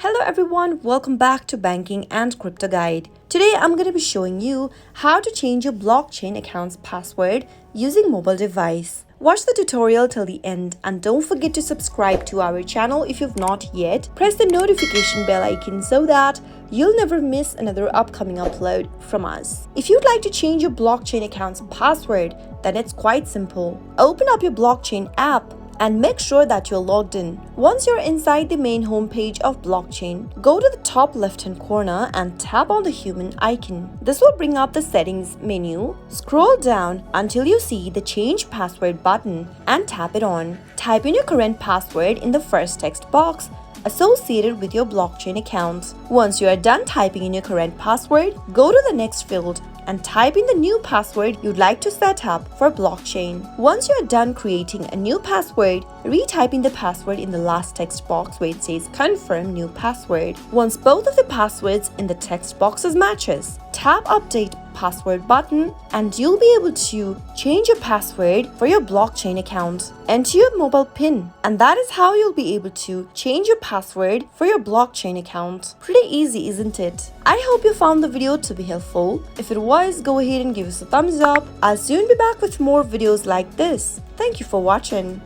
Hello everyone, welcome back to Banking and Crypto Guide. Today I'm going to be showing you how to change your blockchain account's password using mobile device. Watch the tutorial till the end and don't forget to subscribe to our channel if you've not yet. Press the notification bell icon so that you'll never miss another upcoming upload from us. If you'd like to change your blockchain account's password, then it's quite simple. Open up your blockchain app and make sure that you're logged in. Once you're inside the main homepage of blockchain, go to the top left-hand corner and tap on the human icon. This will bring up the settings menu. Scroll down until you see the change password button and tap it on. Type in your current password in the first text box associated with your blockchain account. Once you are done typing in your current password, go to the next field and type in the new password you'd like to set up for blockchain. Once you are done creating a new password, retype in the password in the last text box where it says confirm new password. Once both of the passwords in the text boxes matches, tap update password button and you'll be able to change your password for your blockchain account. Enter your mobile PIN and that is how you'll be able to change your password for your blockchain account. Pretty easy, isn't it? I hope you found the video to be helpful. If it was, go ahead and give us a thumbs up. I'll soon be back with more videos like this. Thank you for watching.